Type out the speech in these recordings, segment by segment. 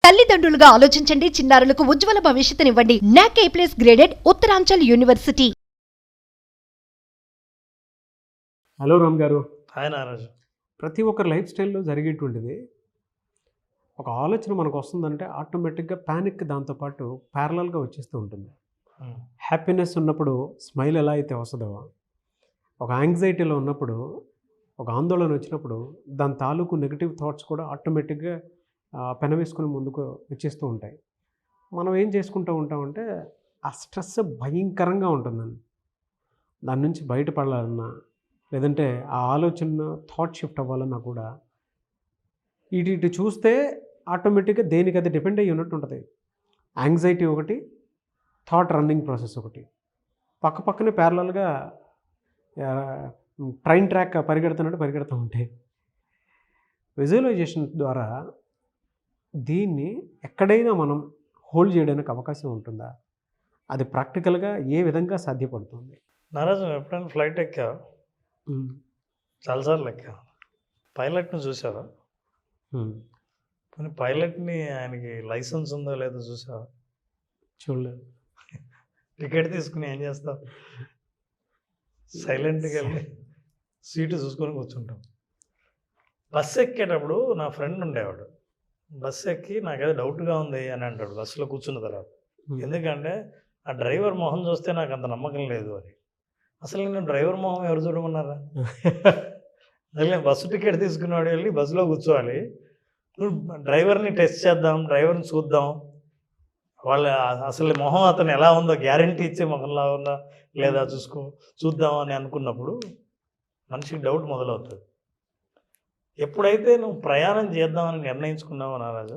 తల్లిదండ్రులుగా ఆలోచించండి, చిన్నారులకు ఉజ్వల భవిష్యత్తునివ్వండి. NAC A+ graded Uttaranchal university. Hello Ram గారు. హాయ్ నారాజు. ప్రతి ఒక్కరి లైఫ్ స్టైల్లో జరిగేటువంటిది ఒక ఆలోచన మనకు వస్తుందంటే ఆటోమేటిక్గా ప్యానిక్ దాంతోపాటు ప్యారలల్గా వచ్చేస్తూ ఉంటుంది. హ్యాపీనెస్ ఉన్నప్పుడు స్మైల్ ఎలా అయితే వస్తుందో, ఒక యాంగ్జైటీలో ఉన్నప్పుడు, ఒక ఆందోళన వచ్చినప్పుడు దాని తాలూకు నెగిటివ్ థాట్స్ కూడా ఆటోమేటిక్గా పెనవేసుకుని ముందుకు వచ్చేస్తూ ఉంటాయి. మనం ఏం చేసుకుంటూ ఉంటామంటే ఆ స్ట్రెస్ భయంకరంగా ఉంటుందండి. దాని నుంచి బయటపడాలన్నా లేదంటే ఆ ఆలోచన థాట్ షిఫ్ట్ అవ్వాలన్నా కూడా ఇటు చూస్తే ఆటోమేటిక్గా దేనికది డిపెండ్ అయ్యి ఉన్నట్టు ఉంటుంది. యాంగ్జైటీ ఒకటి, థాట్ రన్నింగ్ ప్రాసెస్ ఒకటి, పక్కనే ప్యారలల్గా ట్రైన్ ట్రాక్ పరిగెడుతూ ఉంటాయి. విజువలైజేషన్ ద్వారా దీన్ని ఎక్కడైనా మనం హోల్డ్ చేయడానికి అవకాశం ఉంటుందా? అది ప్రాక్టికల్గా ఏ విధంగా సాధ్యపడుతుంది? నారాజు, ఎప్పుడైనా ఫ్లైట్ ఎక్కా? చాలాసార్లు ఎక్కా. పైలట్ని చూసావా? కొన్ని పైలట్ని ఆయనకి లైసెన్స్ ఉందో లేదో చూసావా? చూడలేదు. టికెట్ తీసుకుని ఏం చేస్తావు? సైలెంట్గా వెళ్ళి సీటు చూసుకొని కూర్చుంటాం. బస్సు ఎక్కేటప్పుడు నా ఫ్రెండ్ ఉండేవాడు. బస్సు ఎక్కి నాకేదో డౌట్గా ఉంది అని అంటాడు బస్సులో కూర్చున్న తర్వాత. ఎందుకంటే ఆ డ్రైవర్ మొహం చూస్తే నాకు అంత నమ్మకం లేదు అని. అసలు నేను డ్రైవర్ మొహం ఎవరు చూడమన్నారా? అసలు బస్సు టికెట్ తీసుకున్నాడు, వెళ్ళి బస్సులో కూర్చోవాలి. డ్రైవర్ని టెస్ట్ చేద్దాం, డ్రైవర్ని చూద్దాం, వాళ్ళ అసలు మొహం అతను ఎలా ఉందో గ్యారంటీ ఇచ్చే మొహంలా ఉందా లేదా చూద్దాం అని అనుకున్నప్పుడు మనిషికి డౌట్ మొదలవుతుంది. ఎప్పుడైతే నువ్వు ప్రయాణం చేద్దామని నిర్ణయించుకున్నావో నారాజు,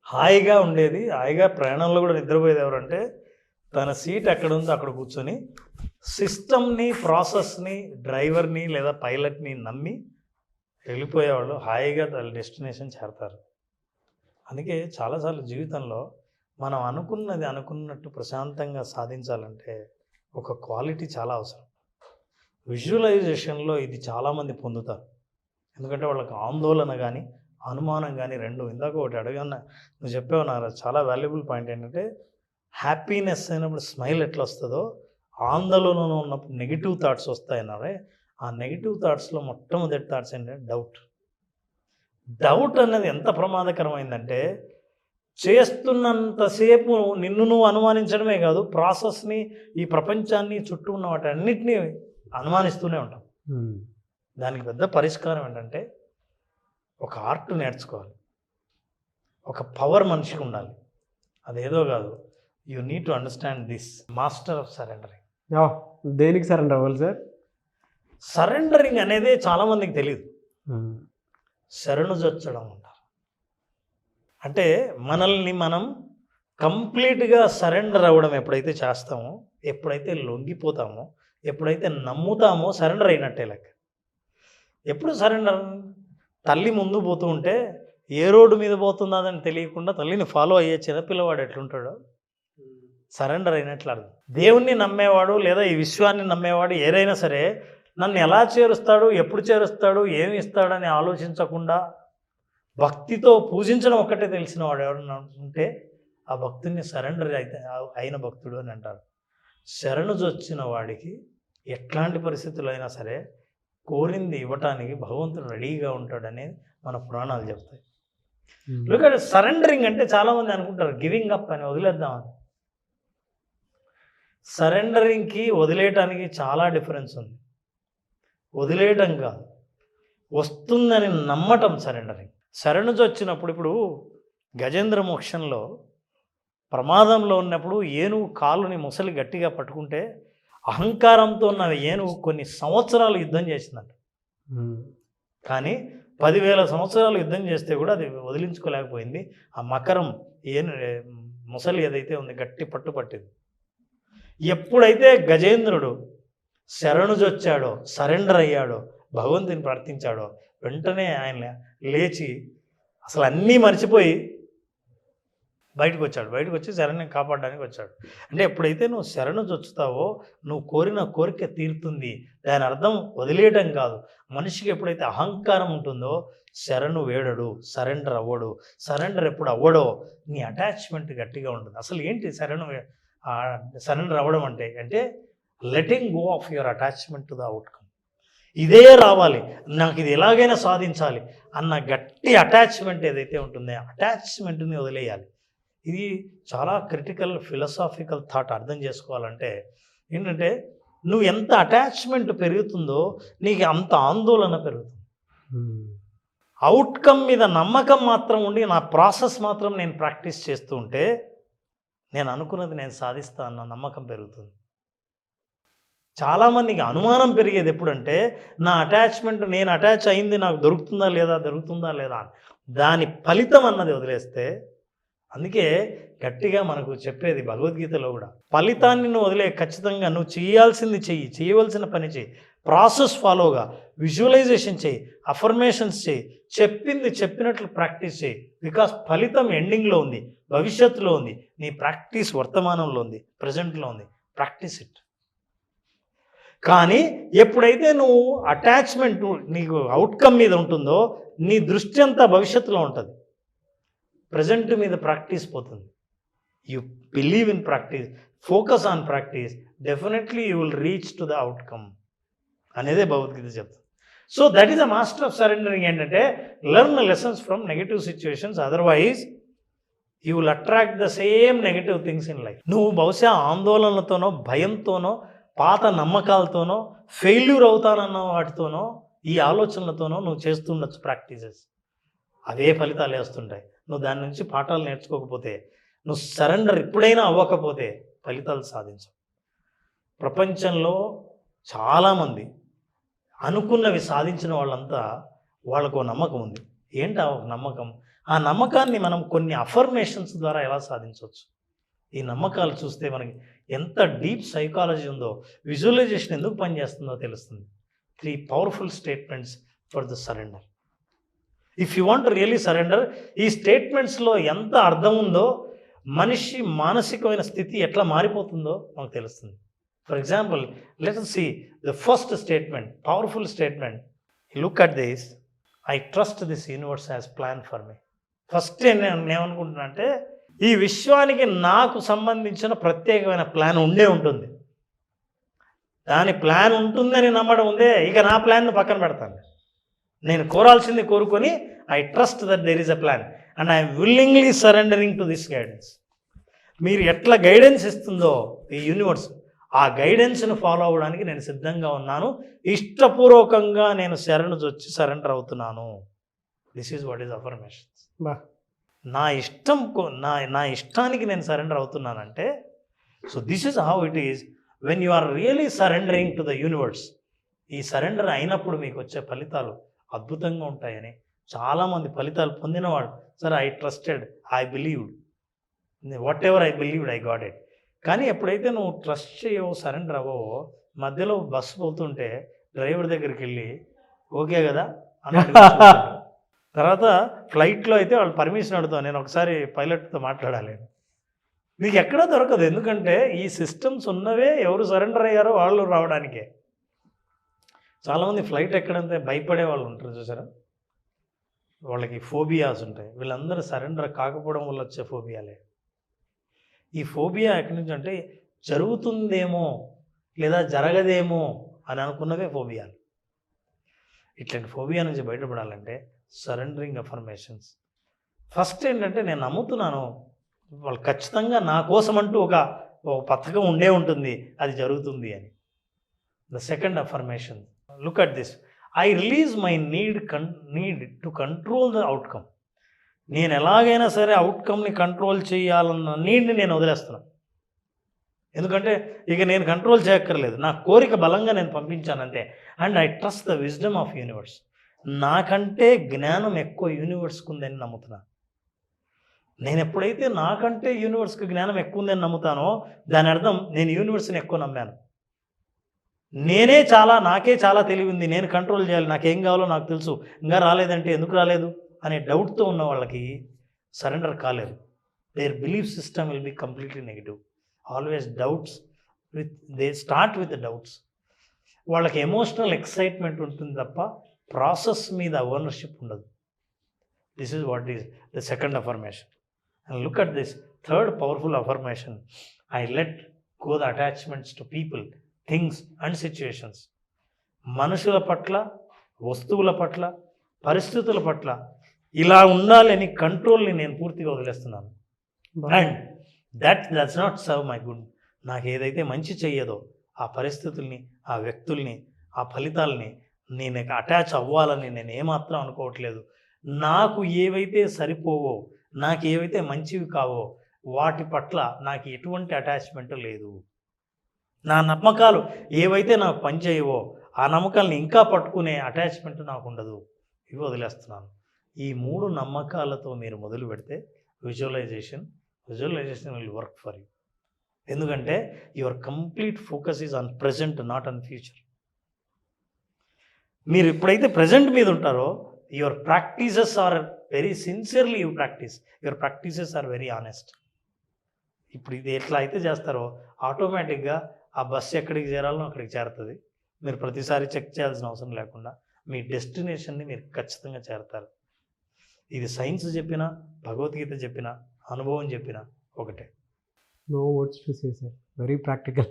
హాయిగా ఉండేది, హాయిగా ప్రయాణంలో కూడా నిద్రపోయేది ఎవరంటే తన సీట్ ఎక్కడ ఉందో అక్కడ కూర్చొని సిస్టమ్ని, ప్రాసెస్ని, డ్రైవర్ని లేదా పైలట్ని నమ్మి వెళ్ళిపోయేవాళ్ళు హాయిగా డెస్టినేషన్ చేరతారు. అందుకే చాలాసార్లు జీవితంలో మనం అనుకున్నది అనుకున్నట్టు ప్రశాంతంగా సాధించాలంటే ఒక క్వాలిటీ చాలా అవసరం. విజువలైజేషన్లో ఇది చాలామంది పొందుతారు. ఎందుకంటే వాళ్ళకి ఆందోళన కానీ అనుమానం కానీ రెండు. ఇందాక ఒకటి అడగన్న నువ్వు చెప్పావు నారా, చాలా వాల్యుబుల్ పాయింట్ ఏంటంటే హ్యాపీనెస్ అయినప్పుడు స్మైల్ ఎట్లా వస్తుందో ఆందోళనలో ఉన్నప్పుడు నెగిటివ్ థాట్స్ వస్తాయన్నారే. ఆ నెగిటివ్ థాట్స్లో మొట్టమొదటి థాట్స్ ఏంటంటే డౌట్ అనేది ఎంత ప్రమాదకరమైందంటే చేస్తున్నంతసేపు నిన్ను నువ్వు అనుమానించడమే కాదు, ప్రాసెస్ని, ఈ ప్రపంచాన్ని, చుట్టూ ఉన్న వాటి అన్నిటినీ అనుమానిస్తూనే ఉంటాం. దానికి పెద్ద పరిష్కారం ఏంటంటే ఒక ఆర్ట్ నేర్చుకోవాలి, ఒక పవర్ మనిషికి ఉండాలి. అదేదో కాదు, you need to understand this master of surrendering. దేనికి సరెండర్ అవ్వాలి సార్? సరెండరింగ్ అనేది చాలామందికి తెలియదు. శరణుజొచ్చడం అంటారు. అంటే మనల్ని మనం కంప్లీట్గా సరెండర్ అవ్వడం ఎప్పుడైతే చేస్తామో, ఎప్పుడైతే లొంగిపోతామో, ఎప్పుడైతే నమ్ముతామో సరెండర్ అయినట్టే లెక్క. ఎప్పుడు సరెండర్? తల్లి ముందు పోతూ ఉంటే ఏ రోడ్డు మీద పోతుందో అని తెలియకుండా తల్లిని ఫాలో అయ్యే చిన్నపిల్లవాడు ఎట్లుంటాడో సరెండర్ అయినట్లు అర్థం. దేవుణ్ణి నమ్మేవాడు లేదా ఈ విశ్వాన్ని నమ్మేవాడు ఏదైనా సరే నన్ను ఎలా చేరుస్తాడు, ఎప్పుడు చేరుస్తాడు, ఏమి ఇస్తాడని ఆలోచించకుండా భక్తితో పూజించడం ఒక్కటే తెలిసిన వాడు ఎవరన్నా ఉంటే ఆ భక్తుడిని సరెండర్ అయిన భక్తుడు అని అంటారు. శరణుజొచ్చిన వాడికి ఎట్లాంటి పరిస్థితులు అయినా సరే కోరింది ఇవ్వటానికి భగవంతుడు రెడీగా ఉంటాడని మన పురాణాలు చెప్తాయి. ఎందుకంటే సరెండరింగ్ అంటే చాలామంది అనుకుంటారు గివింగ్ అప్ అని, వదిలేద్దామని. సరెండరింగ్కి వదిలేయటానికి చాలా డిఫరెన్స్ ఉంది. వదిలేయటం కాదు, వస్తుందని నమ్మటం సరెండరింగ్. శరణుజొచ్చినప్పుడు, ఇప్పుడు గజేంద్ర మోక్షంలో ప్రమాదంలో ఉన్నప్పుడు ఏనుగు కాలుని ముసలి గట్టిగా పట్టుకుంటే అహంకారంతో ఉన్న ఏనుగు కొన్ని సంవత్సరాలు యుద్ధం చేసిందంట. కానీ 10,000 సంవత్సరాలు యుద్ధం చేస్తే కూడా అది వదిలించుకోలేకపోయింది. ఆ మకరం ముసలి ఏదైతే ఉంది గట్టి పట్టుపట్టింది. ఎప్పుడైతే గజేంద్రుడు శరణుజొచ్చాడో, సరెండర్ అయ్యాడో, భగవంతుని ప్రార్థించాడో, వెంటనే ఆయన లేచి అసలు అన్నీ మర్చిపోయి బయటకు వచ్చి శరణ్ని కాపాడడానికి వచ్చాడు. అంటే ఎప్పుడైతే నువ్వు శరణు చొచ్చుతావో నువ్వు కోరిన కోరిక తీరుతుంది. దాని అర్థం వదిలేయడం కాదు. మనిషికి ఎప్పుడైతే అహంకారం ఉంటుందో శరణు వేడడు, సరెండర్ అవ్వడు. సరెండర్ ఎప్పుడు అవ్వడో నీ అటాచ్మెంట్ గట్టిగా ఉంటుంది. అసలు ఏంటి సరెండర్ అవ్వడం అంటే letting go of your attachment to the outcome. ఇదే రావాలి, నాకు ఇది ఎలాగైనా సాధించాలి అన్న గట్టి అటాచ్మెంట్ ఏదైతే ఉంటుందో అటాచ్మెంట్ని వదిలేయాలి. ఇది చాలా క్రిటికల్ ఫిలసాఫికల్ థాట్. అర్థం చేసుకోవాలంటే ఏంటంటే నువ్వు ఎంత అటాచ్మెంట్ పెరుగుతుందో నీకు అంత ఆందోళన పెరుగుతుంది. అవుట్కమ్ మీద నమ్మకం మాత్రం ఉండి నా ప్రాసెస్ మాత్రం నేను ప్రాక్టీస్ చేస్తూ ఉంటే నేను అనుకున్నది నేను సాధిస్తా అన్న నమ్మకం పెరుగుతుంది. చాలామందికి అనుమానం పెరిగేది ఎప్పుడంటే నా అటాచ్మెంట్, నేను అటాచ్ అయింది నాకు దొరుకుతుందా లేదా దాని ఫలితం అన్నది వదిలేస్తే. అందుకే గట్టిగా మనకు చెప్పేది భగవద్గీతలో కూడా, ఫలితాన్ని నువ్వు వదిలే, ఖచ్చితంగా నువ్వు చేయాల్సింది చెయ్యి, చేయవలసిన పని చెయ్యి, ప్రాసెస్ ఫాలోగా విజువలైజేషన్ చెయ్యి, అఫర్మేషన్స్ చెయ్యి, చెప్పింది చెప్పినట్లు ప్రాక్టీస్ చేయి. బికాస్ ఫలితం ఎండింగ్లో ఉంది, భవిష్యత్తులో ఉంది, నీ ప్రాక్టీస్ వర్తమానంలో ఉంది, ప్రజెంట్లో ఉంది. Practice it. కానీ ఎప్పుడైతే నువ్వు అటాచ్మెంట్ నీకు అవుట్కమ్ మీద ఉంటుందో నీ దృష్టి అంతా భవిష్యత్తులో ఉంటుంది, ప్రజెంట్ మీద ప్రాక్టీస్ పోతుంది. You believe in practice, focus on practice, definitely you will reach to the outcome అనేదే భగవద్గీత చెప్తుంది. So that is the master of surrendering. ఏంటంటే learn lessons from negative situations, otherwise you will attract the same negative things in life. నువ్వు బహుశా ఆందోళనలతోనో, భయంతోనో, పాత నమ్మకాలతోనో, failure అవుతానన్న వాటితోనో, ఈ ఆలోచనలతోనో నువ్వు చేస్తుండొచ్చు practices. అవే ఫలితాలు వేస్తుంటాయి. నువ్వు దాని నుంచి పాఠాలు నేర్చుకోకపోతే, నువ్వు సరెండర్ ఎప్పుడైనా అవ్వకపోతే ఫలితాలు సాధించవు. ప్రపంచంలో చాలామంది అనుకున్నవి సాధించిన వాళ్ళంతా వాళ్ళకు నమ్మకం ఉంది. ఏంటి ఆ నమ్మకం? ఆ నమ్మకాన్ని మనం కొన్ని అఫర్మేషన్స్ ద్వారా ఎలా సాధించవచ్చు? ఈ నమ్మకాలు చూస్తే మనకి ఎంత డీప్ సైకాలజీ ఉందో, విజువలైజేషన్ ఎందుకు పనిచేస్తుందో తెలుస్తుంది. 3 powerful statements for the surrender. If you want really surrender, ఈ స్టేట్మెంట్స్లో ఎంత అర్థం ఉందో, మనిషి మానసికమైన స్థితి ఎట్లా మారిపోతుందో మనకు తెలుస్తుంది. For example, let us see the first statement, powerful statement. Look at this. I trust this universe has planned for me. First నేను ఏమనుకుంటున్నా అంటే, ఈ విశ్వానికి నాకు సంబంధించిన ప్రత్యేకమైన ప్లాన్ ఉంటుంది. దాని ప్లాన్ ఉంటుందని నమ్మడం ఉందే, ఇక నా ప్లాన్ను పక్కన పెడతాను. నేను కోరాల్సింది కోరుకొని I trust that there is a plan and I'm willingly surrendering to this guidance. మీరు ఎట్లా గైడెన్స్ ఇస్తుందో ఈ యూనివర్స్, ఆ గైడెన్స్ను ఫాలో అవ్వడానికి నేను సిద్ధంగా ఉన్నాను. ఇష్టపూర్వకంగా నేను వచ్చి సరెండర్ అవుతున్నాను. This is what is affirmations. నా ఇష్టం నా ఇష్టానికి నేను సరెండర్ అవుతున్నానంటే, so this is how it is when you are really surrendering to the universe. ఈ సరెండర్ అయినప్పుడు మీకు వచ్చే ఫలితాలు అద్భుతంగా ఉంటాయని చాలామంది ఫలితాలు పొందినవాడు, సరే I trusted, I believed, what ever I believed I got it. కానీ ఎప్పుడైతే నువ్వు ట్రస్ట్ చేయవో, సరెండర్ అవ్వవో, మధ్యలో బస్సు పోతుంటే డ్రైవర్ దగ్గరికి వెళ్ళి ఓకే కదా అన్నట్టు తర్వాత ఫ్లైట్లో అయితే వాళ్ళు పర్మిషన్ అడుగుతాను, నేను ఒకసారి పైలట్తో మాట్లాడాలి. మీకు ఎక్కడా దొరకదు. ఎందుకంటే ఈ సిస్టమ్స్ ఉన్నవే ఎవరు సరెండర్ అయ్యారో వాళ్ళు రావడానికే. చాలామంది ఫ్లైట్ ఎక్కడంతే భయపడే వాళ్ళు ఉంటారు చూసారా, వాళ్ళకి ఫోబియాస్ ఉంటాయి. వీళ్ళందరూ సరెండర్ కాకపోవడం వల్ల వచ్చే ఫోబియాలే. ఈ ఫోబియా ఎక్కడి నుంచి అంటే జరుగుతుందేమో లేదా జరగదేమో అని అనుకున్నవే ఫోబియాలు. ఇట్లాంటి ఫోబియా నుంచి బయటపడాలంటే సరెండరింగ్ అఫర్మేషన్స్. ఫస్ట్ ఏంటంటే నేను నమ్ముతున్నాను వాళ్ళు ఖచ్చితంగా నా కోసం అంటూ ఒక పథకం ఉంటుంది, అది జరుగుతుంది అని. The second affirmation, look at this, I release my need to control the outcome. నేను ఎలాగైనా సరే అవుట్కమ్ని కంట్రోల్ చేయాలన్న నీడ్ని నేను వదిలేస్తున్నాను. ఎందుకంటే ఇక నేను కంట్రోల్ చేయక్కర్లేదు, నా కోరిక బలంగా నేను పంపించాను అంతే. And I trust the wisdom of universe. నాకంటే జ్ఞానం ఎక్కువ యూనివర్స్కి ఉందని నమ్ముతున్నాను. నేను ఎప్పుడైతే నాకంటే యూనివర్స్కి జ్ఞానం ఎక్కువ ఉందని నమ్ముతానో దాని అర్థం నేను యూనివర్స్ని ఎక్కువ నమ్మాను. నాకే చాలా తెలివింది, నేను కంట్రోల్ చేయాలి, నాకేం కావాలో నాకు తెలుసు, ఇంకా రాలేదంటే ఎందుకు రాలేదు అనే డౌట్తో ఉన్న వాళ్ళకి సరెండర్ కాలేదు. their belief system will be completely negative. Always doubts, they start with the doubts. వాళ్ళకి ఎమోషనల్ ఎక్సైట్మెంట్ ఉంటుంది తప్ప ప్రాసెస్ మీద ఓనర్షిప్ ఉండదు. This is what is the second affirmation. And look at this third powerful affirmation. I let go the attachments to people, things and situations. మనుషుల పట్ల, వస్తువుల పట్ల, పరిస్థితుల పట్ల ఇలా ఉండాలని కంట్రోల్ని నేను పూర్తిగా వదిలేస్తున్నాను. And that does not serve my good. నాకు ఏదైతే మంచి చెయ్యదో ఆ పరిస్థితుల్ని, ఆ వ్యక్తుల్ని, ఆ ఫలితాలని నేను అటాచ్ అవ్వాలని నేను ఏమాత్రం అనుకోవట్లేదు. నాకు ఏవైతే సరిపోవో, నాకు ఏవైతే మంచివి కావో వాటి పట్ల నాకు ఎటువంటి అటాచ్మెంట్ లేదు. నా నమ్మకాలు ఏవైతే నాకు పనిచేయవో ఆ నమ్మకాలని ఇంకా పట్టుకునే అటాచ్మెంట్ నాకు ఉండదు. ఇవి వదిలేస్తున్నాను. ఈ 3 నమ్మకాలతో మీరు మొదలు పెడితే visualisation will work for you. ఎందుకంటే your complete focus is on present, not on future. మీరు ఎప్పుడైతే ప్రజెంట్ మీద ఉంటారో your practices are very sincerely you practice, your practices are very honest. ఇప్పుడు ఇది ఎట్లా అయితే చేస్తారో ఆటోమేటిక్గా ఆ బస్సు ఎక్కడికి చేరాలో అక్కడికి చేరుతుంది. మీరు ప్రతిసారి చెక్ చేయాల్సిన అవసరం లేకుండా మీ డెస్టినేషన్ని మీరు ఖచ్చితంగా చేరతారు. ఇది సైన్స్ చెప్పినా, భగవద్గీత చెప్పినా, అనుభవం చెప్పినా ఒకటే. No words to say sir, very practical.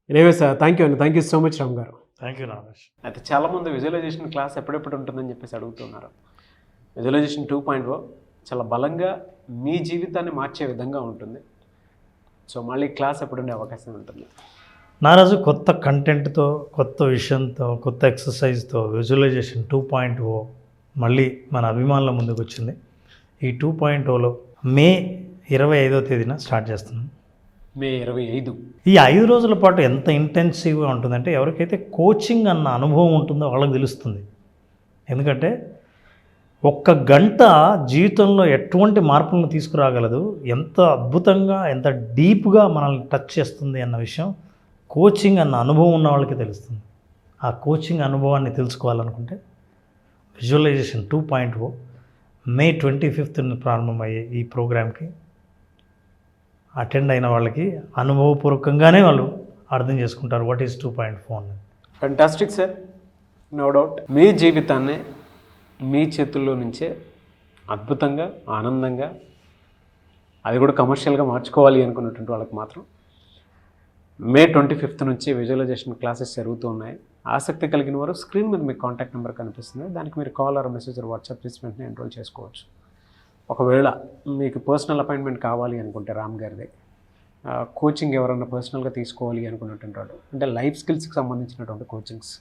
Anyway sir, thank you so much Ram garu. Thank you Nagesh. అయితే చాలామంది విజువలైజేషన్ క్లాస్ ఎప్పుడెప్పుడు ఉంటుందని చెప్పేసి అడుగుతున్నారు. విజువలైజేషన్ 2.0 చాలా బలంగా మీ జీవితాన్ని మార్చే విధంగా ఉంటుంది. సో మళ్ళీ క్లాస్ ఎప్పుడు ఉండే అవకాశం ఉంటుంది? నారాజు కొత్త కంటెంట్తో, కొత్త విషయంతో, కొత్త ఎక్సర్సైజ్తో విజువలైజేషన్ 2.0 మళ్ళీ మన అభిమానుల ముందుకు వచ్చింది. ఈ 2.0లో మే 25వ తేదీన స్టార్ట్ చేస్తున్నాం. మే 25. ఈ 5 రోజుల పాటు ఎంత ఇంటెన్సివ్గా ఉంటుందంటే ఎవరికైతే కోచింగ్ అన్న అనుభవం ఉంటుందో వాళ్ళకి తెలుస్తుంది. ఎందుకంటే 1 గంట జీవితంలో ఎటువంటి మార్పులను తీసుకురాగలదు, ఎంత అద్భుతంగా, ఎంత డీప్గా మనల్ని టచ్ చేస్తుంది అన్న విషయం కోచింగ్ అన్న అనుభవం ఉన్న వాళ్ళకి తెలుస్తుంది. ఆ కోచింగ్ అనుభవాన్ని తెలుసుకోవాలనుకుంటే విజువలైజేషన్ 2.0 మే 25న ప్రారంభమయ్యే ఈ ప్రోగ్రామ్కి అటెండ్ అయిన వాళ్ళకి అనుభవపూర్వకంగానే వాళ్ళు అర్థం చేసుకుంటారు వాట్ ఈస్ 2.0 అని. Fantastic sir, no doubt. మీ జీవితాన్ని మీ చేతుల్లో నుంచే అద్భుతంగా, ఆనందంగా, అది కూడా కమర్షియల్గా మార్చుకోవాలి అనుకున్నటువంటి వాళ్ళకి మాత్రం మే 25 నుంచి విజువలైజేషన్ క్లాసెస్ జరుగుతూ ఉన్నాయి. ఆసక్తి కలిగిన వారు స్క్రీన్ మీద మీకు కాంటాక్ట్ నెంబర్ కనిపిస్తుంది, దానికి మీరు కాల్ ఆర్ మెసేజ్ వాట్సాప్ చేసి వెంటనే ఎన్రోల్ చేసుకోవచ్చు. ఒకవేళ మీకు పర్సనల్ అపాయింట్మెంట్ కావాలి అనుకుంటే రామ్ గారిది, కోచింగ్ ఎవరన్నా పర్సనల్గా తీసుకోవాలి అనుకున్నటువంటి వాడు, అంటే లైఫ్ స్కిల్స్కి సంబంధించినటువంటి కోచింగ్స్.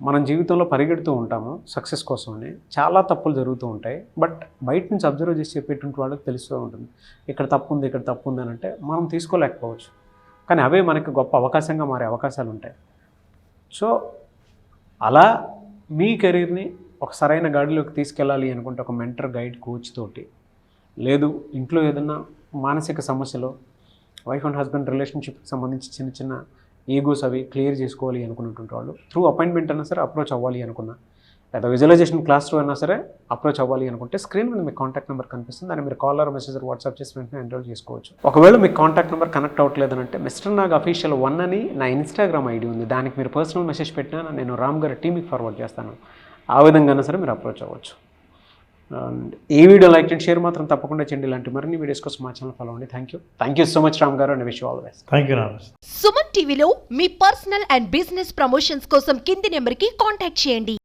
మనం జీవితంలో పరిగెడుతూ ఉంటాము సక్సెస్ కోసమని, చాలా తప్పులు జరుగుతూ ఉంటాయి. బట్ బయట నుంచి అబ్జర్వ్ చేసి చెప్పేటువంటి వాళ్ళకి తెలుస్తూ ఉంటుంది ఇక్కడ తప్పు ఉంది, ఇక్కడ తప్పు ఉంది అని. అంటే మనం తీసుకోలేకపోవచ్చు, కానీ అవే మనకి గొప్ప అవకాశంగా మారే అవకాశాలు ఉంటాయి. సో అలా మీ కెరీర్ని ఒక సరైన గాడిలోకి తీసుకెళ్ళాలి అనుకుంటే ఒక మెంటర్, గైడ్, కోచ్ తోటి, లేదు ఇంట్లో ఏదన్నా మానసిక సమస్యలు, వైఫ్ అండ్ హస్బెండ్ రిలేషన్షిప్కి సంబంధించి చిన్న చిన్న ఈగోస్ అవి క్లియర్ చేసుకోవాలి అనుకున్నటువంటి వాళ్ళు త్రూ అపాయింట్మెంట్ అయినా సరే అప్రోచ్ అవ్వాలి అనుకున్నా, లేదా విజువలైజేషన్ క్లాస్లో అయినా సరే అప్రోచ్ అవ్వాలి అనుకుంటే స్క్రీన్ మీద మీకు కాంటాక్ట్ నెంబర్ కనిపిస్తుంది, దాన్ని మీరు కాల్ ఆర్ మెసేజ్ వాట్సాప్ చేసి వెంటనే ఎన్రోల్ చేసుకోవచ్చు. ఒకవేళ మీకు కాంటాక్ట్ నెంబర్ కనెక్ట్ అవ్వట్లేదంటే మిస్టర్ నాగ్ అఫీషియల్ 1 అని నా ఇన్స్టాగ్రామ్ ఐడి ఉంది, దానికి మీరు పర్సనల్ మెసేజ్ పెట్టినా నేను రామ్ గారి టీమ్కి ఫార్వర్డ్ చేస్తాను. ఆ విధంగానే సరే మీరు అప్రోచ్ అవ్వచ్చు. అండ్ ఈ వీడియో లైక్ అండ్ షేర్ మాత్రం తప్పకుండా చేయండి. ఇలాంటి మరిన్ని వీడియోస్ కోసం మా ఛానల్ ఫాలో అవ్వండి. Thank you so much Ram garu, and wish you all the best. Thank you Nagesh. Suman టీవీలో మీ పర్సనల్ అండ్ బిజినెస్ ప్రమోషన్స్ కోసం కింది నెంబర్కి కాంటాక్ట్ చేయండి.